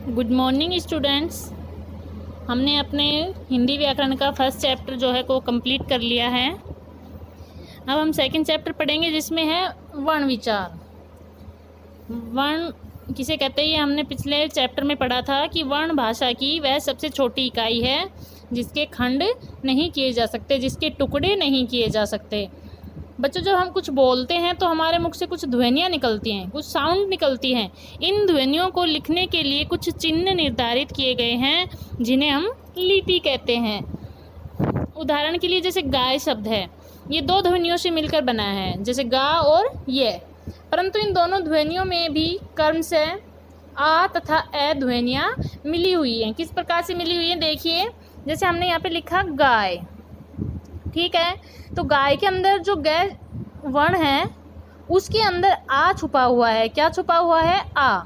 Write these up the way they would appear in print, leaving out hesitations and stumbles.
Good morning students. हमने अपने हिंदी व्याकरण का फर्स्ट चैप्टर जो है को कंप्लीट कर लिया है। अब हम सेकंड चैप्टर पढ़ेंगे जिसमें है वर्ण विचार। वर्ण किसे कहते हैं ये हमने पिछले चैप्टर में पढ़ा था कि वर्ण भाषा की वह सबसे छोटी इकाई है जिसके खंड नहीं किए जा सकते, जिसके टुकड़े नहीं किए जा सकते। बच्चों, जब हम कुछ बोलते हैं तो हमारे मुख से कुछ ध्वनियाँ निकलती हैं, कुछ साउंड निकलती हैं। इन ध्वनियों को लिखने के लिए कुछ चिन्ह निर्धारित किए गए हैं जिन्हें हम लिपि कहते हैं। उदाहरण के लिए जैसे गाय शब्द है, ये दो ध्वनियों से मिलकर बना है, जैसे गा और ये। परंतु इन दोनों ध्वनियों में भी कर्म से आ तथा ए ध्वनियाँ मिली हुई हैं। किस प्रकार से मिली हुई हैं देखिए, जैसे हमने यहाँ पे लिखा गाय, ठीक है, तो गाय के अंदर जो गै वर्ण है उसके अंदर आ छुपा हुआ है। क्या छुपा हुआ है? आ।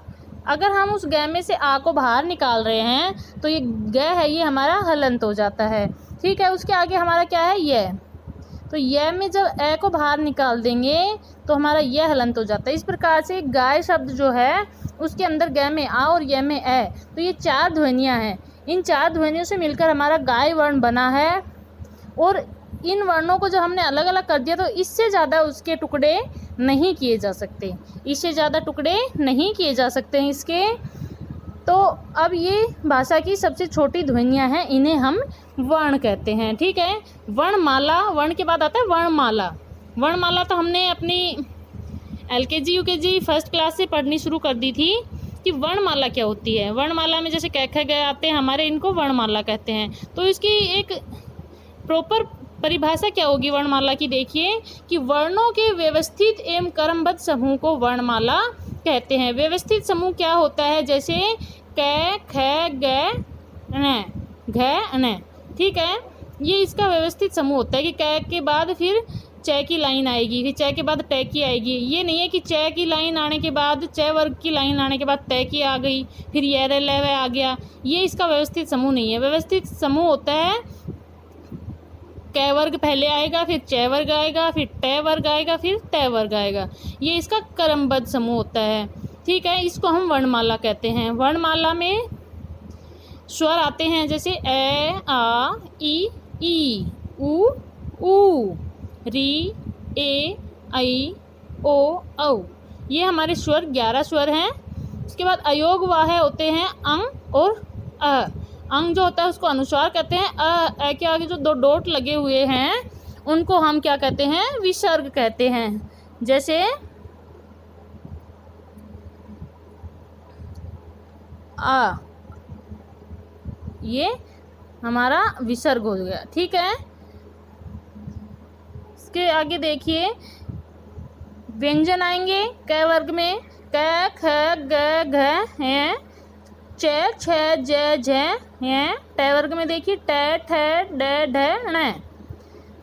अगर हम उस गै में से आ को बाहर निकाल रहे हैं तो ये गै है, ये हमारा हलंत हो जाता है, ठीक है। उसके आगे हमारा क्या है? ये। तो ये में जब ए को बाहर निकाल देंगे तो हमारा ये हलंत हो जाता है। इस प्रकार से गाय शब्द जो है उसके अंदर गै में आ और ये में ए, तो ये चार ध्वनियाँ हैं। इन चार ध्वनियों से मिलकर हमारा गाय वर्ण बना है। और इन वर्णों को जो हमने अलग अलग कर दिया तो इससे ज़्यादा उसके टुकड़े नहीं किए जा सकते, इससे ज़्यादा टुकड़े नहीं किए जा सकते हैं इसके। तो अब ये भाषा की सबसे छोटी ध्वनियाँ हैं, इन्हें हम वर्ण कहते हैं, ठीक है। वर्णमाला, वर्ण के बाद आता है वर्णमाला। वर्णमाला तो हमने अपनी LKG UKG फर्स्ट क्लास से पढ़नी शुरू कर दी थी कि वर्णमाला क्या होती है। वर्णमाला में जैसे क ख ग आते हैं हमारे, इनको वर्णमाला कहते हैं। तो इसकी एक प्रॉपर परिभाषा क्या होगी वर्णमाला की? देखिए कि वर्णों के व्यवस्थित एवं क्रमबद्ध समूह को वर्णमाला कहते हैं। व्यवस्थित समूह क्या होता है? जैसे क ख ग न घ न, ठीक है, ये इसका व्यवस्थित समूह होता है कि क के बाद फिर च की लाइन आएगी, फिर च के बाद ट की आएगी। ये नहीं है कि च की लाइन आने के बाद च वर्ग की लाइन आने के बाद त की आ गई, फिर ये र ल व आ गया। ये इसका व्यवस्थित समूह नहीं है। व्यवस्थित समूह होता है क वर्ग पहले आएगा, फिर च वर्ग आएगा, फिर ट वर्ग आएगा, फिर त वर्ग आएगा। ये इसका क्रमबद्ध समूह होता है, ठीक है। इसको हम वर्णमाला कहते हैं। वर्णमाला में स्वर आते हैं जैसे ए आ ई उ ऊ री ए ऐ ओ औ। ये हमारे स्वर 11 स्वर हैं। उसके बाद अयोग वाह होते हैं अंग और अ। अंग जो होता है उसको अनुस्वार कहते हैं। अ के आगे जो दो डॉट लगे हुए हैं उनको हम क्या कहते हैं? विसर्ग कहते हैं। जैसे आ, ये हमारा विसर्ग हो गया, ठीक है। इसके आगे देखिए व्यंजन आएंगे क वर्ग में क ख ग घ हैं, च छ ज झ हैं। ट वर्ग में देखिए ट ठ ड ढ ण।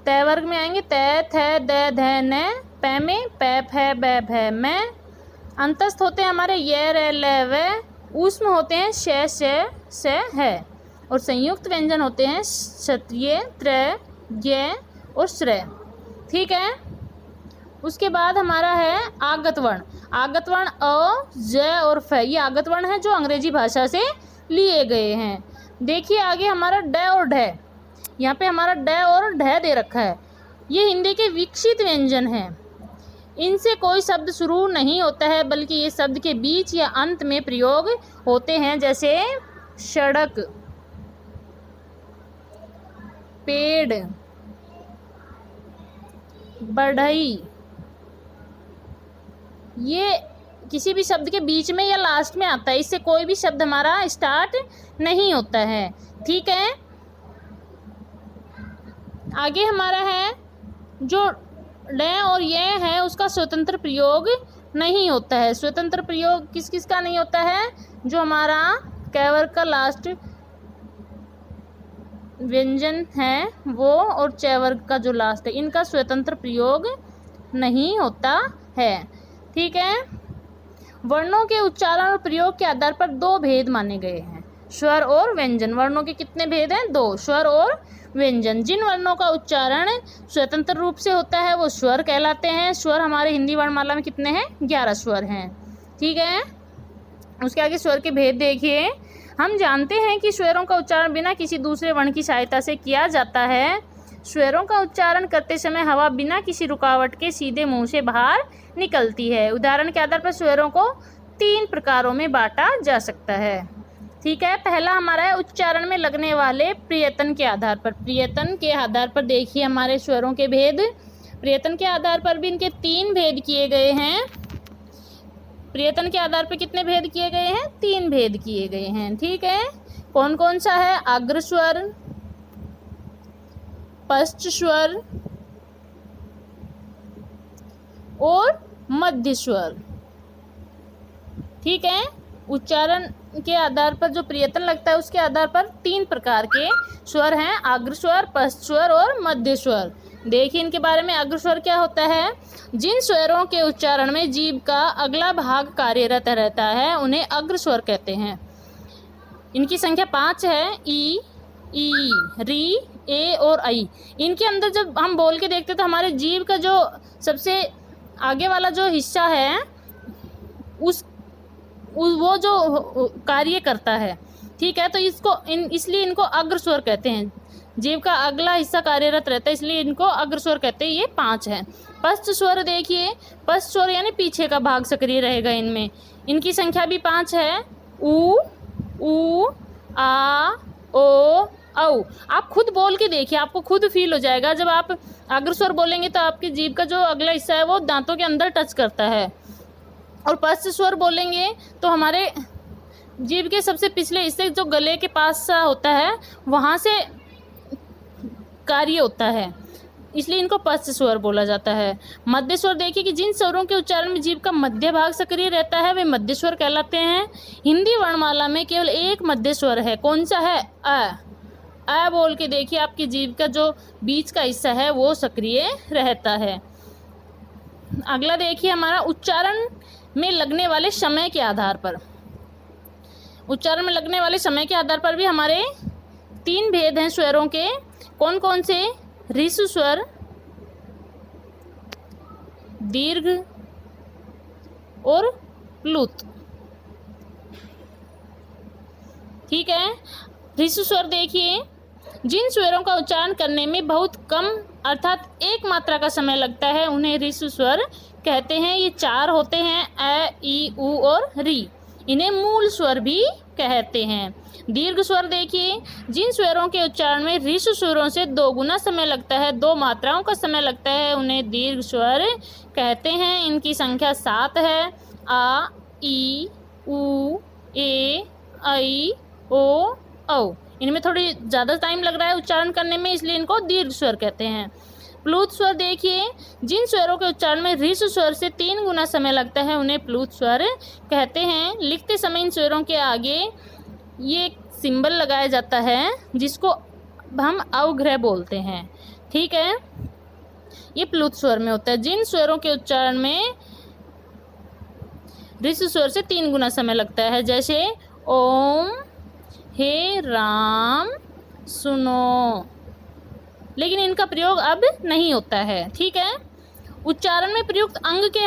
त वर्ग में आएंगे त थ द ध न। प में प फ ब भ म। अंतस्थ होते हैं हमारे य र ल व। ऊष्म होते हैं श स है। और संयुक्त व्यंजन होते हैं क्षत्रिय त्र य और श्र, ठीक है। उसके बाद हमारा है आगत वर्ण। आगत वर्ण अ ज और फ, ये आगत वर्ण है जो अंग्रेजी भाषा से लिए गए हैं। देखिए आगे हमारा ड और ढ, यहाँ पे हमारा ड और ढ दे रखा है। ये हिंदी के विकसित व्यंजन हैं। इनसे कोई शब्द शुरू नहीं होता है बल्कि ये शब्द के बीच या अंत में प्रयोग होते हैं। जैसे सड़क, पेड़, बढ़ई, ये किसी भी शब्द के बीच में या लास्ट में आता है। इससे कोई भी शब्द हमारा स्टार्ट नहीं होता है, ठीक है। आगे हमारा है जो ड और ये है उसका स्वतंत्र प्रयोग नहीं होता है। स्वतंत्र प्रयोग किस किस का नहीं होता है? जो हमारा क वर्ग का लास्ट व्यंजन है वो और च वर्ग का जो लास्ट है, इनका स्वतंत्र प्रयोग नहीं होता है, ठीक है। वर्णों के उच्चारण और प्रयोग के आधार पर दो भेद माने गए हैं, स्वर और व्यंजन। वर्णों के कितने भेद हैं? दो, स्वर और व्यंजन। जिन वर्णों का उच्चारण स्वतंत्र रूप से होता है वो स्वर कहलाते हैं। स्वर हमारे हिंदी वर्णमाला में कितने हैं? 11 स्वर हैं, ठीक है। उसके आगे स्वर के भेद देखिए। हम जानते हैं कि स्वरों का उच्चारण बिना किसी दूसरे वर्ण की सहायता से किया जाता है। स्वरों का उच्चारण करते समय हवा बिना किसी रुकावट के सीधे मुंह से बाहर निकलती है। उदाहरण के आधार पर स्वरों को 3 प्रकारों में बांटा जा सकता है। ठीक है, पहला हमारा है उच्चारण में लगने वाले प्रयत्न के आधार पर। प्रयत्न के आधार पर देखिए हमारे स्वरों के भेद। प्रयत्न के आधार पर भी इनके 3 भेद किए गए हैं। प्रयत्न के आधार पर कितने भेद किए गए हैं? 3 भेद किए गए हैं। ठीक है, कौन कौन सा है? अग्र स्वर, पश्च स्वर और मध्य स्वर। ठीक है, उच्चारण के आधार पर जो प्रयत्न लगता है उसके आधार पर 3 प्रकार के स्वर हैं, अग्र स्वर, पश्च स्वर और मध्य स्वर। देखिए इनके बारे में। अग्र स्वर क्या होता है? जिन स्वरों के उच्चारण में जीभ का अगला भाग कार्यरत रहता है उन्हें अग्र स्वर कहते हैं। इनकी संख्या 5 है। ई, री, ए और आई। इनके अंदर जब हम बोल के देखते तो हमारे जीभ का जो सबसे आगे वाला जो हिस्सा है वो जो कार्य करता है। ठीक है, तो इसलिए इनको अग्र स्वर कहते हैं। जीभ का अगला हिस्सा कार्यरत रहता है इसलिए इनको अग्र स्वर कहते हैं। ये 5 हैं। पश्च स्वर देखिए, पश्च स्वर यानी पीछे का भाग सक्रिय रहेगा इनमें। इनकी संख्या भी 5 है। ऊ, आ, ओ, औ। आप खुद बोल के देखिए, आपको खुद फील हो जाएगा। जब आप अग्र स्वर बोलेंगे तो आपकी जीभ का जो अगला हिस्सा है वो दांतों के अंदर टच करता है, और पश्च स्वर बोलेंगे तो हमारे जीभ के सबसे पिछले हिस्से जो गले के पास होता है वहाँ से कार्य होता है, इसलिए इनको पश्च स्वर बोला जाता है। मध्य स्वर देखिए कि जिन स्वरों के उच्चारण में जीभ का मध्य भाग सक्रिय रहता है वे मध्य स्वर कहलाते हैं। हिंदी वर्णमाला में केवल एक मध्य स्वर है। कौन सा है? अ बोल के देखिए, आपकी जीभ का जो बीच का हिस्सा है वो सक्रिय रहता है। अगला देखिए हमारा उच्चारण में लगने वाले समय के आधार पर। उच्चारण में लगने वाले समय के आधार पर भी हमारे 3 भेद हैं स्वरों के। कौन कौन से? ऋसु स्वर, दीर्घ और प्लुत। ठीक है, ऋसु स्वर देखिए, जिन स्वरों का उच्चारण करने में बहुत कम अर्थात एक मात्रा का समय लगता है उन्हें ऋसु स्वर कहते हैं। ये 4 होते हैं, अ, ई, उ और री। इन्हें मूल स्वर भी कहते हैं। दीर्घ स्वर देखिए, जिन स्वरों के उच्चारण में ऋसु स्वरों से 2 गुना समय लगता है, 2 मात्राओं का समय लगता है, उन्हें दीर्घ स्वर कहते हैं। इनकी संख्या 7 है। आ, ई, उ, ए, ऐ, ओ, औ। इनमें थोड़ी ज़्यादा टाइम लग रहा है उच्चारण करने में, इसलिए इनको दीर्घ स्वर कहते हैं। प्लुत स्वर देखिए, जिन स्वरों के उच्चारण में ऋसु स्वर से 3 गुना समय लगता है उन्हें प्लुत स्वर कहते हैं। लिखते समय इन स्वरों के आगे ये सिंबल लगाया जाता है जिसको हम अवग्रह बोलते हैं। ठीक है, ये प्लुत स्वर में होता है। जिन स्वरों के उच्चारण में ऋसु स्वर से 3 गुना समय लगता है, जैसे ओम, हे राम, सुनो, लेकिन इनका प्रयोग अब नहीं होता है। ठीक है, उच्चारण में प्रयुक्त अंग के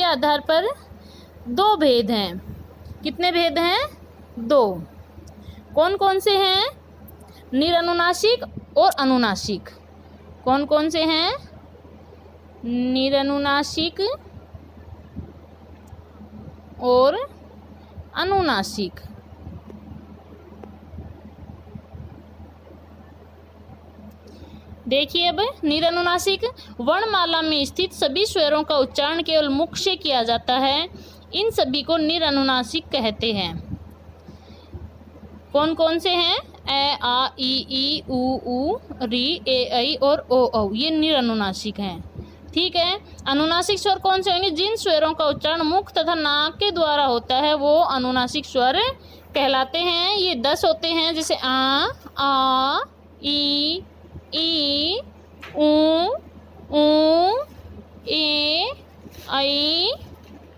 आधार पर 2 भेद हैं। कितने भेद हैं? 2। कौन कौन से हैं? निरनुनासिक और अनुनासिक। कौन कौन से हैं? निरनुनासिक और अनुनासिक। देखिए अब निरनुनासिक वर्णमाला में स्थित सभी स्वरों का उच्चारण केवल मुख से किया जाता है। इन सभी को निरनुनासिक कहते हैं। कौन कौन से हैं? ए, आ, ई, उ, री, ए, ऐ और ओ, औ। ये निरनुनासिक हैं। ठीक है, अनुनासिक स्वर कौन से होंगे? जिन स्वरों का उच्चारण मुख तथा नाक के द्वारा होता है वो अनुनासिक स्वर कहलाते हैं। ये 10 होते हैं, जैसे आ, ई, ऊ, ए, ऐ,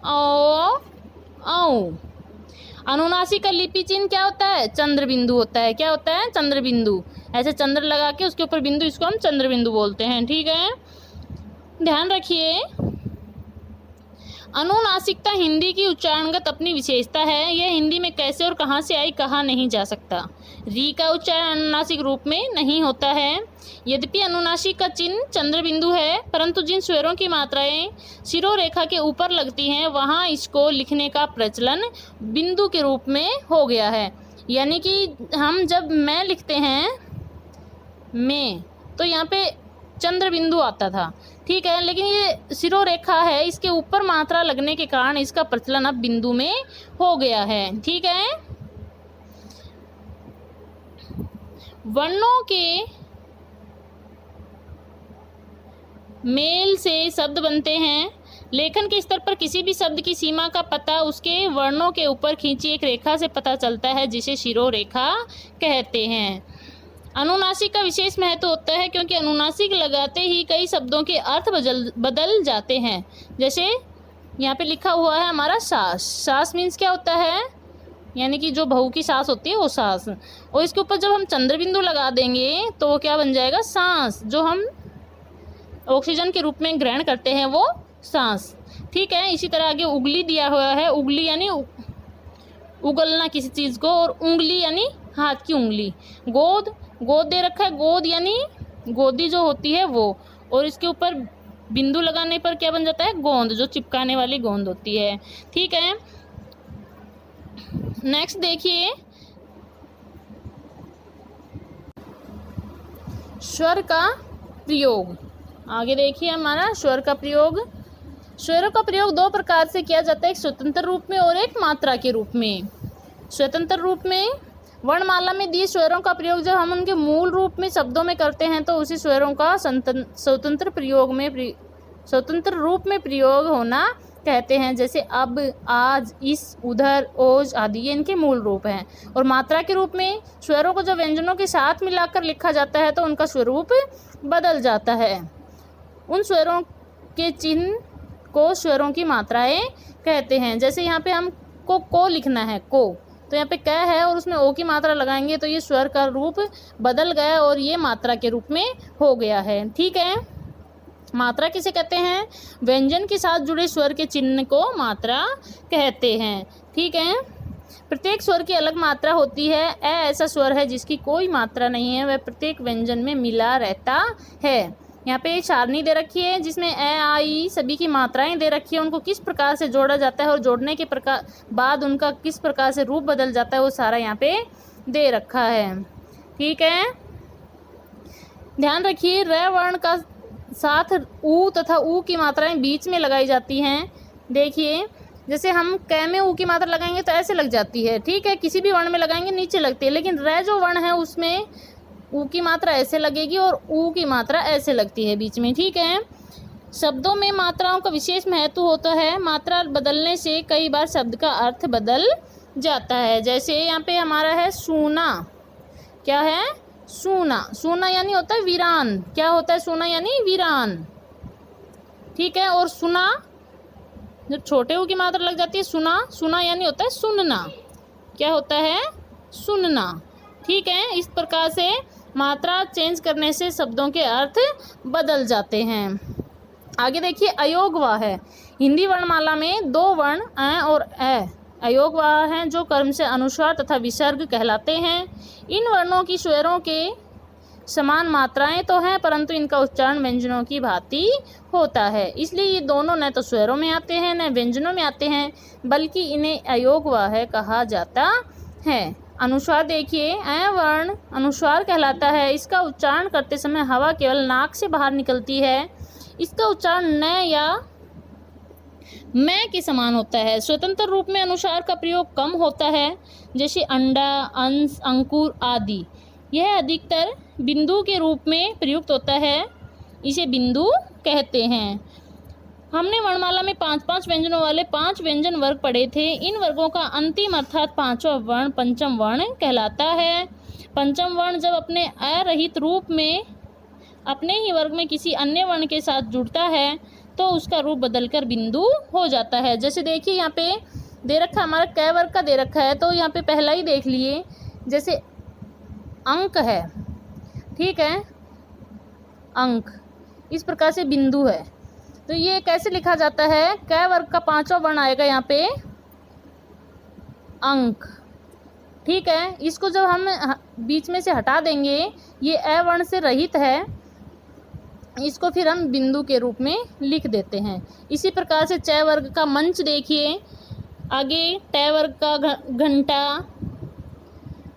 ओ, औ। अनुनासिक का लिपि चिन्ह क्या होता है? चंद्र बिंदु होता है। क्या होता है? चंद्र बिंदु। ऐसे चंद्र लगा के उसके ऊपर बिंदु, इसको हम चंद्र बिंदु बोलते हैं। ठीक है, ध्यान रखिए। अनुनासिकता हिंदी की उच्चारणगत अपनी विशेषता है। यह हिंदी में कैसे और कहाँ से आई कहा नहीं जा सकता। री का उच्चारण अनुनासिक रूप में नहीं होता है। यद्यपि अनुनासिक का चिन्ह चंद्र बिंदु है, परंतु जिन स्वरों की मात्राएं शिरोरेखा के ऊपर लगती हैं वहाँ इसको लिखने का प्रचलन बिंदु के रूप में हो गया है। यानी कि हम जब मैं लिखते हैं में, तो यहाँ पे चंद्र बिंदु आता था, ठीक है, लेकिन ये शिरोरेखा है, इसके ऊपर मात्रा लगने के कारण इसका प्रचलन अब बिंदु में हो गया है, ठीक है। वर्णों के मेल से शब्द बनते हैं। लेखन के स्तर पर किसी भी शब्द की सीमा का पता उसके वर्णों के ऊपर खींची एक रेखा से पता चलता है, जिसे शिरोरेखा कहते हैं। अनुनासिक का विशेष महत्व होता है क्योंकि अनुनासिक लगाते ही कई शब्दों के अर्थ बदल जाते हैं। जैसे यहाँ पे लिखा हुआ है हमारा सास। सास मीन्स क्या होता है, यानी कि जो बहू की सास होती है वो सास, और इसके ऊपर जब हम चंद्र बिंदु लगा देंगे तो वो क्या बन जाएगा, सांस। जो हम ऑक्सीजन के रूप में ग्रहण करते हैं वो सांस, ठीक है। इसी तरह आगे उंगली दिया हुआ है। उंगली यानी उगलना किसी चीज़ को, और उंगली यानी हाथ की उंगली। गोद, गोद दे रखा है, गोद यानी गोदी जो होती है वो, और इसके ऊपर बिंदु लगाने पर क्या बन जाता है, गोंद, जो चिपकाने वाली गोंद होती है, ठीक है। नेक्स्ट देखिए, स्वर का प्रयोग। आगे देखिए हमारा स्वर का प्रयोग। स्वरों का प्रयोग दो प्रकार से किया जाता है, एक स्वतंत्र रूप में और एक मात्रा के रूप में। स्वतंत्र रूप में वर्णमाला में दिए स्वरों का प्रयोग जब हम उनके मूल रूप में शब्दों में करते हैं तो उसी स्वरों का स्वतंत्र रूप में प्रयोग होना कहते हैं। जैसे अब, आज, इस, उधर, ओज आदि ये इनके मूल रूप हैं। और मात्रा के रूप में स्वरों को जब व्यंजनों के साथ मिलाकर लिखा जाता है तो उनका स्वरूप बदल जाता है। उन स्वरों के चिन्ह को स्वरों की मात्राएं कहते हैं। जैसे यहाँ पे हमको को लिखना है, को, तो यहाँ पे क है और उसमें ओ की मात्रा लगाएंगे तो ये स्वर का रूप बदल गया और ये मात्रा के रूप में हो गया है, ठीक है। मात्रा किसे कहते हैं, व्यंजन के साथ जुड़े स्वर के चिन्ह को मात्रा कहते हैं, ठीक है। प्रत्येक स्वर की अलग मात्रा होती है। ए ऐसा स्वर है जिसकी कोई मात्रा नहीं है, वह प्रत्येक व्यंजन में मिला रहता है। यहाँ पे एक सारणी दे रखी है जिसमें ए, आ, ई सभी की मात्राएं दे रखी है। उनको किस प्रकार से जोड़ा जाता है और जोड़ने के बाद उनका किस प्रकार से रूप बदल जाता है वो सारा यहाँ पे दे रखा है, ठीक है। ध्यान रखिए, र वर्ण का साथ ऊ तथा ऊ की मात्राएं बीच में लगाई जाती हैं। देखिए, जैसे हम क में ऊ की मात्रा लगाएंगे तो ऐसे लग जाती है, ठीक है। किसी भी वर्ण में लगाएंगे नीचे लगती है, लेकिन र जो वर्ण है उसमें ऊ की मात्रा ऐसे लगेगी और ऊ की मात्रा ऐसे लगती है बीच में, ठीक है। शब्दों में मात्राओं का विशेष महत्व होता है। मात्रा बदलने से कई बार शब्द का अर्थ बदल जाता है। जैसे यहाँ पे हमारा है सूना। क्या है, सूना। सूना यानी होता है वीरान। क्या होता है सूना यानी वीरान, ठीक है। और सुना, जब छोटे ऊ की मात्रा लग जाती है सुना, सुना यानी होता है सुनना। क्या होता है, सुनना, ठीक है। इस प्रकार से मात्रा चेंज करने से शब्दों के अर्थ बदल जाते हैं। आगे देखिए, अयोगवाह है। हिंदी वर्णमाला में दो वर्ण अ और ए अयोगवाह हैं जो क्रम से अनुस्वार तथा विसर्ग कहलाते हैं। इन वर्णों की स्वरों के समान मात्राएं तो हैं, परंतु इनका उच्चारण व्यंजनों की भांति होता है। इसलिए ये दोनों न तो स्वरों में आते हैं न व्यंजनों में आते हैं, बल्कि इन्हें अयोगवाह कहा जाता है। अनुस्वार देखिए, अ वर्ण अनुस्वार कहलाता है। इसका उच्चारण करते समय हवा केवल नाक से बाहर निकलती है। इसका उच्चारण न या मैं के समान होता है। स्वतंत्र रूप में अनुस्वार का प्रयोग कम होता है, जैसे अंडा, अंश, अंकुर आदि। यह अधिकतर बिंदु के रूप में प्रयुक्त होता है, इसे बिंदु कहते हैं। हमने वर्णमाला में 5-5 व्यंजनों वाले 5 व्यंजन वर्ग पढ़े थे। इन वर्गों का अंतिम अर्थात 5वां वर्ण पंचम वर्ण कहलाता है। पंचम वर्ण जब अपने अरहित रूप में अपने ही वर्ग में किसी अन्य वर्ण के साथ जुड़ता है तो उसका रूप बदलकर बिंदु हो जाता है। जैसे देखिए, यहाँ पे दे रखा है हमारा क वर्ग का दे रखा है, तो यहाँ पे पहला ही देख लिए, जैसे अंक है, ठीक है, अंक इस प्रकार से बिंदु है। तो ये कैसे लिखा जाता है? क वर्ग का 5वां वर्ण आएगा यहाँ पे अंक। ठीक है, इसको जब हम बीच में से हटा देंगे, ये अ वर्ण से रहित है, इसको फिर हम बिंदु के रूप में लिख देते हैं। इसी प्रकार से च वर्ग का मंच देखिए, आगे ट वर्ग का घंटा,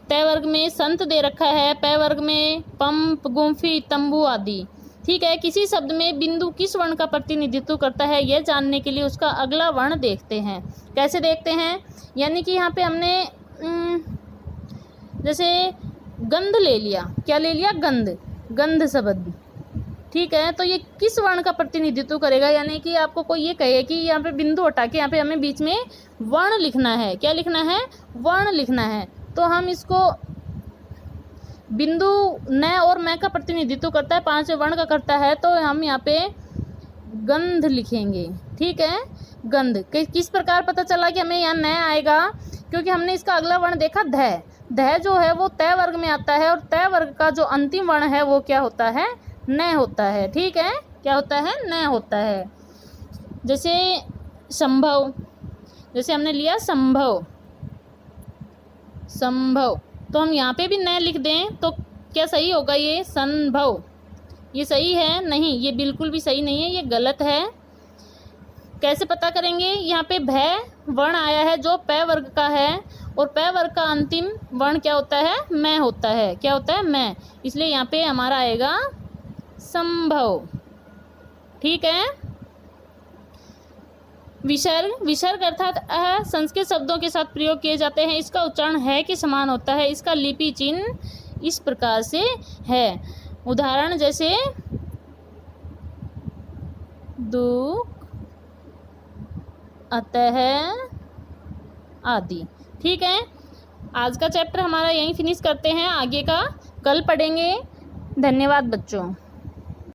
त वर्ग में संत दे रखा है, प वर्ग में पंप, गुम्फी, तंबू आदि। ठीक है, किसी शब्द में बिंदु किस वर्ण का प्रतिनिधित्व करता है यह जानने के लिए उसका अगला वर्ण देखते हैं। कैसे देखते हैं? यानी कि यहाँ पे हमने जैसे गंध ले लिया, क्या ले लिया? गंध, गंध शब्द। ठीक है, तो ये किस वर्ण का प्रतिनिधित्व करेगा? यानी कि आपको कोई ये कहे कि यहाँ पे बिंदु हटा के यहाँ पे हमें बीच में वर्ण लिखना है। क्या लिखना है? वर्ण लिखना है। तो हम इसको बिंदु न और मैं का प्रतिनिधित्व करता है, 5वें वर्ण का करता है, तो हम यहाँ पे गंध लिखेंगे। ठीक है, गंध। किस प्रकार पता चला कि हमें यहाँ न आएगा? क्योंकि हमने इसका अगला वर्ण देखा ध। ध जो है वो त वर्ग में आता है, और त वर्ग का जो अंतिम वर्ण है वो क्या होता है? न होता है। ठीक है, क्या होता है? न होता है। जैसे संभव, जैसे हमने लिया संभव, संभव, तो हम यहाँ पे भी न लिख दें तो क्या सही होगा? ये संभव। ये सही है? नहीं, ये बिल्कुल भी सही नहीं है, ये गलत है। कैसे पता करेंगे? यहाँ पे भ वर्ण आया है जो प वर्ग का है, और प वर्ग का अंतिम वर्ण क्या होता है? मैं होता है। क्या होता है? मैं। इसलिए यहाँ पे हमारा आएगा संभव। ठीक है। विसर्ग, विसर्ग अर्थात संस्कृत शब्दों के साथ प्रयोग किए जाते हैं। इसका उच्चारण है के समान होता है। इसका लिपि चिन्ह इस प्रकार से है। उदाहरण जैसे दुख, अतः आदि। ठीक है, आज का चैप्टर हमारा यहीं फिनिश करते हैं, आगे का कल पढ़ेंगे। धन्यवाद बच्चों।